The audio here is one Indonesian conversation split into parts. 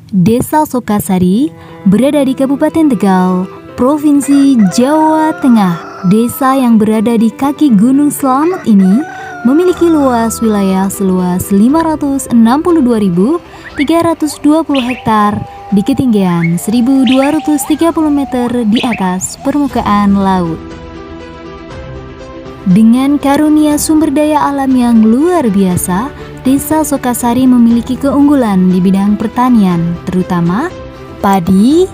Desa Sokasari berada di Kabupaten Tegal, Provinsi Jawa Tengah. Desa yang berada di kaki Gunung Slamet ini memiliki luas wilayah seluas 562.320 hektar di ketinggian 1.230 meter di atas permukaan laut. Dengan karunia sumber daya alam yang luar biasa, Desa Sokasari memiliki keunggulan di bidang pertanian, terutama padi,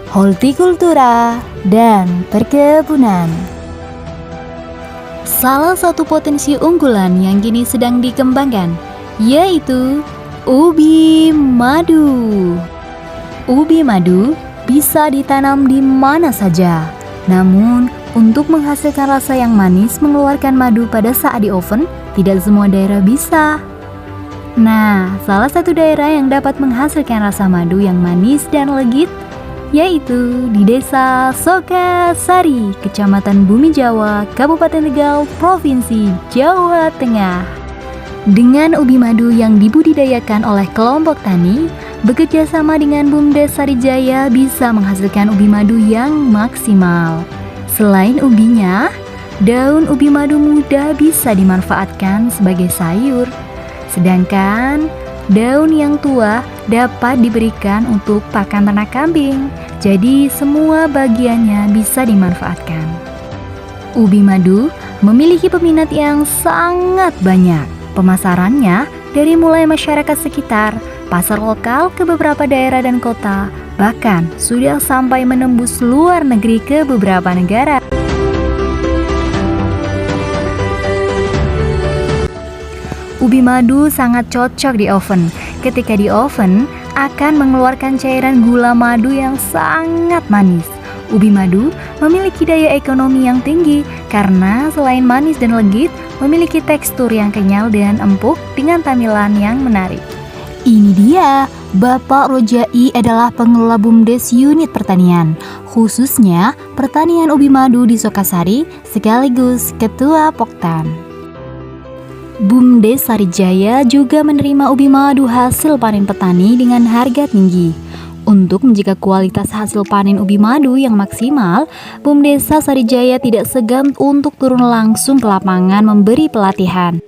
hortikultura, dan perkebunan. Salah satu potensi unggulan yang kini sedang dikembangkan yaitu ubi madu. Ubi madu bisa ditanam di mana saja, namun untuk menghasilkan rasa yang manis mengeluarkan madu pada saat di oven, tidak semua daerah bisa. Nah, salah satu daerah yang dapat menghasilkan rasa madu yang manis dan legit yaitu di Desa Sokasari, Kecamatan Bumi Jawa, Kabupaten Tegal, Provinsi Jawa Tengah. Dengan ubi madu yang dibudidayakan oleh kelompok tani, bekerja sama dengan BUMDes Sarijaya bisa menghasilkan ubi madu yang maksimal. Selain ubinya, daun ubi madu muda bisa dimanfaatkan sebagai sayur. Sedangkan daun yang tua dapat diberikan untuk pakan ternak kambing. Jadi semua bagiannya bisa dimanfaatkan. Ubi madu memiliki peminat yang sangat banyak. Pemasarannya dari mulai masyarakat sekitar, pasar lokal ke beberapa daerah dan kota, bahkan sudah sampai menembus luar negeri ke beberapa negara. Ubi madu sangat cocok di oven. Ketika di oven, akan mengeluarkan cairan gula madu yang sangat manis. Ubi madu memiliki daya ekonomi yang tinggi karena selain manis dan legit, memiliki tekstur yang kenyal dan empuk dengan tampilan yang menarik. Ini dia, Bapak Rojai adalah pengelola BUMDes unit pertanian, khususnya pertanian ubi madu di Sokasari, sekaligus Ketua Poktan. BUMDes Sarijaya juga menerima ubi madu hasil panen petani dengan harga tinggi. Untuk menjaga kualitas hasil panen ubi madu yang maksimal, BUMDes Sarijaya tidak segan untuk turun langsung ke lapangan memberi pelatihan.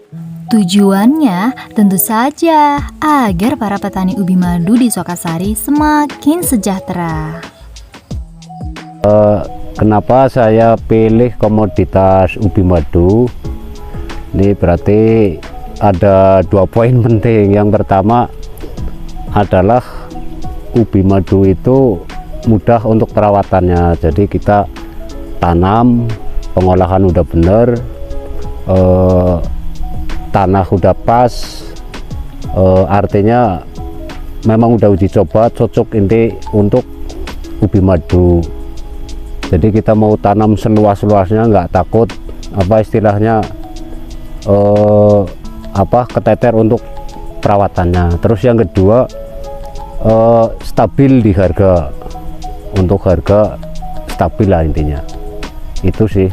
Tujuannya tentu saja agar para petani ubi madu di Sokasari semakin sejahtera. Kenapa saya pilih komoditas ubi madu? Ini berarti ada 2 poin penting. Yang pertama adalah ubi madu itu mudah untuk perawatannya. Jadi kita tanam, pengolahan udah bener, tanah udah pas, artinya memang udah uji coba cocok ini untuk ubi madu. Jadi kita mau tanam seluas-luasnya, nggak takut apa istilahnya keteter untuk perawatannya. Terus yang kedua, stabil di harga, untuk harga stabil lah intinya, itu sih.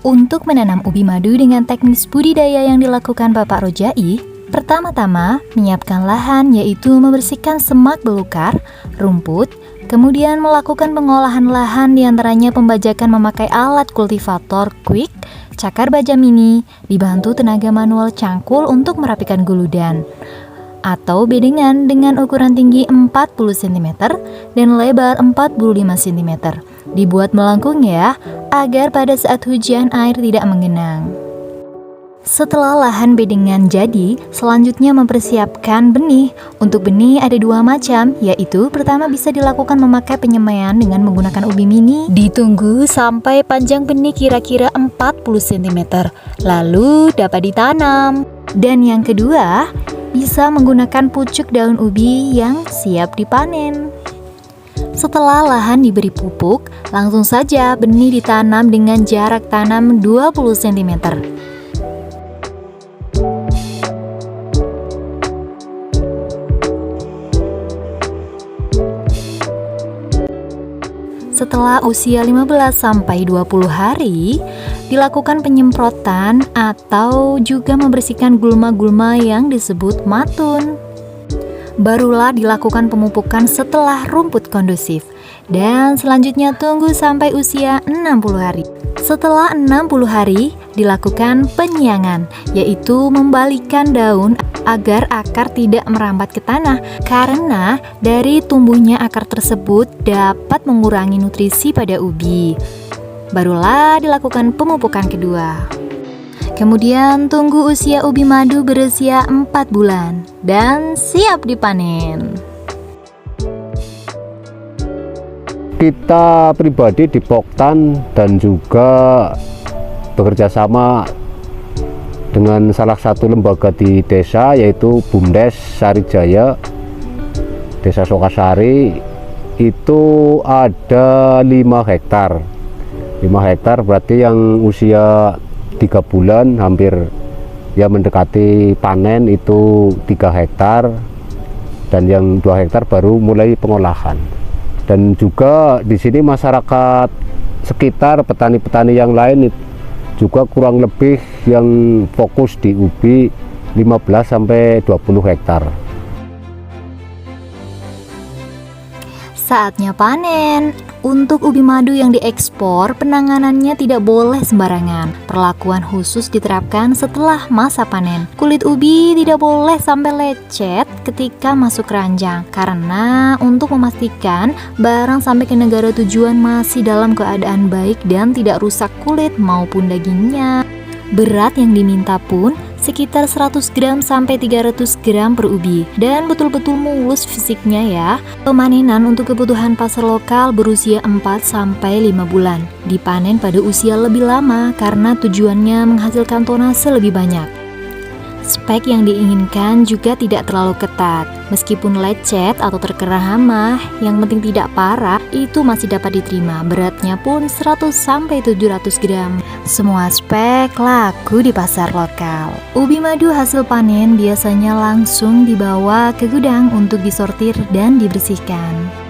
Untuk menanam ubi madu dengan teknis budidaya yang dilakukan Bapak Rojai, pertama-tama menyiapkan lahan, yaitu membersihkan semak belukar, rumput, kemudian melakukan pengolahan lahan, diantaranya pembajakan memakai alat kultivator quick, cakar baja mini, dibantu tenaga manual cangkul untuk merapikan guludan, atau bedengan dengan ukuran tinggi 40 cm dan lebar 45 cm. Dibuat melengkung ya, agar pada saat hujan air tidak menggenang. Setelah lahan bedengan jadi, selanjutnya mempersiapkan benih. Untuk benih ada 2 macam, yaitu pertama bisa dilakukan memakai penyemaian dengan menggunakan ubi mini. Ditunggu sampai panjang benih kira-kira 40 cm, lalu dapat ditanam. Dan yang kedua, bisa menggunakan pucuk daun ubi yang siap dipanen. Setelah lahan diberi pupuk, langsung saja benih ditanam dengan jarak tanam 20 cm. Setelah usia 15-20 hari, dilakukan penyemprotan atau juga membersihkan gulma-gulma yang disebut matun. barulah dilakukan pemupukan setelah rumput kondusif. Dan selanjutnya tunggu sampai usia 60 hari. Setelah 60 hari dilakukan penyiangan, yaitu membalikan daun agar akar tidak merambat ke tanah, karena dari tumbuhnya akar tersebut dapat mengurangi nutrisi pada ubi. Barulah dilakukan pemupukan kedua. Kemudian tunggu usia ubi madu berusia 4 bulan dan siap dipanen. Kita pribadi di Poktan dan juga bekerja sama dengan salah satu lembaga di desa, yaitu BUMDes Sarijaya Desa Sokasari. Itu ada 5 hektar. 5 hektar berarti yang usia 3 bulan hampir ya mendekati panen itu 3 hektar, dan yang 2 hektar baru mulai pengolahan. Dan juga di sini masyarakat sekitar, petani-petani yang lain juga kurang lebih yang fokus di ubi 15 sampai 20 hektar. Saatnya panen. Untuk ubi madu yang diekspor, penanganannya tidak boleh sembarangan. Perlakuan khusus diterapkan setelah masa panen. Kulit ubi tidak boleh sampai lecet ketika masuk keranjang, karena untuk memastikan barang sampai ke negara tujuan masih dalam keadaan baik dan tidak rusak kulit maupun dagingnya. Berat yang diminta pun sekitar 100 gram sampai 300 gram per ubi, dan betul-betul mulus fisiknya ya. Pemanenan untuk kebutuhan pasar lokal berusia 4 sampai 5 bulan. Dipanen pada usia lebih lama karena tujuannya menghasilkan tonase lebih banyak. Spek yang diinginkan juga tidak terlalu ketat. Meskipun lecet atau terkena hama, yang penting tidak parah, itu masih dapat diterima. Beratnya pun 100 sampai 700 gram. Semua spek laku di pasar lokal. Ubi madu hasil panen biasanya langsung dibawa ke gudang untuk disortir dan dibersihkan.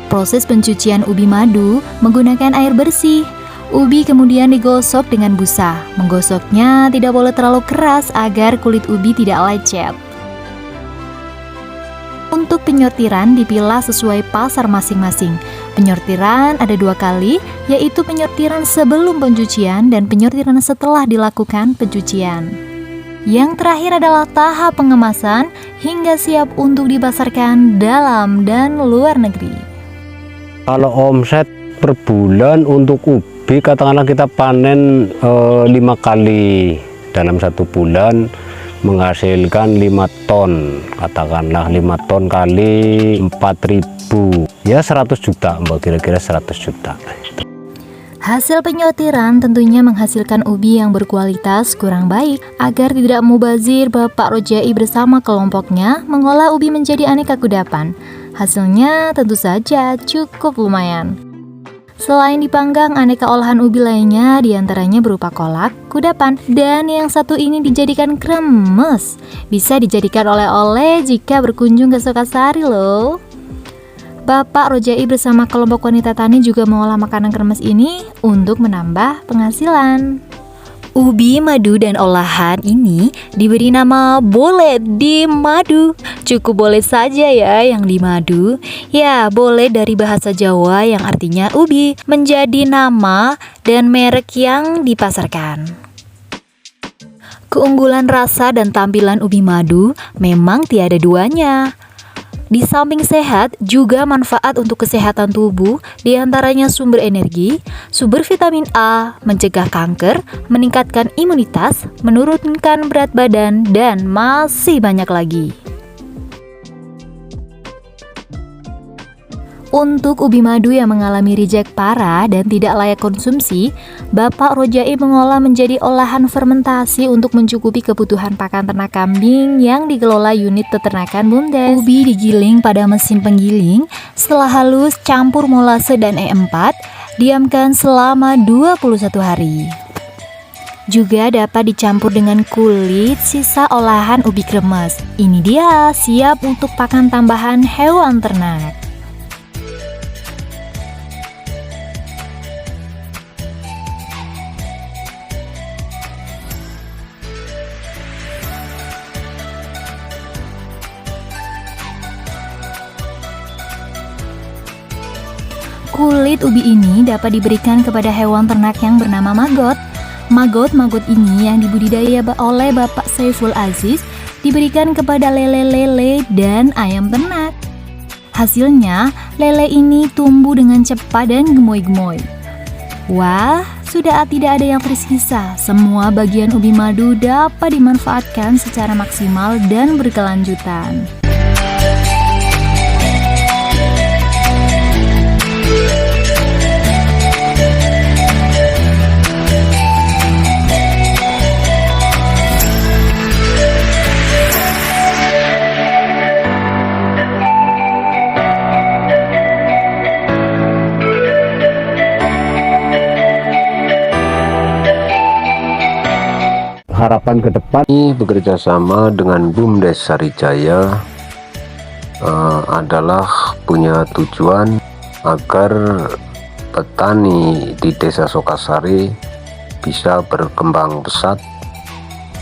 Proses pencucian ubi madu menggunakan air bersih. Ubi kemudian digosok dengan busa. Menggosoknya tidak boleh terlalu keras agar kulit ubi tidak lecet. Untuk penyortiran dipilah sesuai pasar masing-masing. Penyortiran ada 2 kali, yaitu penyortiran sebelum pencucian dan penyortiran setelah dilakukan pencucian. Yang terakhir adalah tahap pengemasan hingga siap untuk dipasarkan dalam dan luar negeri. Kalau omset per bulan untuk ubi, katakanlah kita panen 5 kali dalam 1 bulan, menghasilkan 5 ton. Katakanlah 5 ton kali 4.000, ya 100 juta Mbak, kira-kira 100 juta. Hasil penyortiran tentunya menghasilkan ubi yang berkualitas kurang baik. Agar tidak mubazir, Bapak Rojai bersama kelompoknya mengolah ubi menjadi aneka kudapan. Hasilnya tentu saja cukup lumayan. Selain dipanggang, aneka olahan ubi lainnya diantaranya berupa kolak, kudapan, dan yang satu ini dijadikan kremes. Bisa dijadikan oleh-oleh jika berkunjung ke Sokasari loh. Bapak Rojai bersama kelompok wanita tani juga mengolah makanan kremes ini untuk menambah penghasilan. Ubi madu dan olahan ini diberi nama Boleh di Madu. Cukup boleh saja ya yang di madu. Ya, boleh dari bahasa Jawa yang artinya ubi menjadi nama dan merek yang dipasarkan. Keunggulan rasa dan tampilan ubi madu memang tiada duanya. Di samping sehat, juga manfaat untuk kesehatan tubuh, diantaranya sumber energi, sumber vitamin A, mencegah kanker, meningkatkan imunitas, menurunkan berat badan, dan masih banyak lagi. Untuk ubi madu yang mengalami reject parah dan tidak layak konsumsi, Bapak Rojai mengolah menjadi olahan fermentasi untuk mencukupi kebutuhan pakan ternak kambing yang dikelola unit peternakan BUMDes. Ubi digiling pada mesin penggiling, setelah halus campur molase dan E4, diamkan selama 21 hari. Juga dapat dicampur dengan kulit sisa olahan ubi kremes. Ini dia, siap untuk pakan tambahan hewan ternak. Kulit ubi ini dapat diberikan kepada hewan ternak yang bernama maggot. Maggot ini yang dibudidaya oleh Bapak Saiful Aziz diberikan kepada lele-lele dan ayam ternak. Hasilnya, lele ini tumbuh dengan cepat dan gemoy-gemoy. Wah, sudah tidak ada yang tersisa. Semua bagian ubi madu dapat dimanfaatkan secara maksimal dan berkelanjutan. Harapan ke depan ini bekerja sama dengan BUMDes Sarijaya adalah punya tujuan agar petani di Desa Sokasari bisa berkembang pesat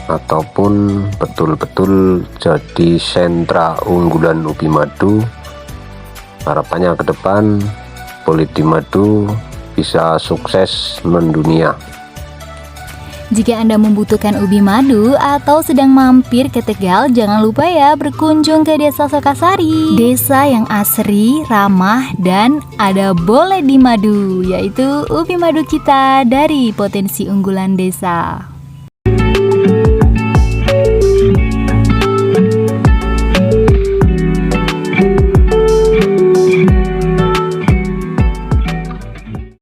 ataupun betul-betul jadi sentra unggulan ubi madu. Harapannya ke depan Polidi Madu bisa sukses mendunia. Jika Anda membutuhkan ubi madu atau sedang mampir ke Tegal, jangan lupa ya berkunjung ke Desa Sokasari. Desa yang asri, ramah, dan ada boleh di madu, yaitu ubi madu kita dari Potensi Unggulan Desa.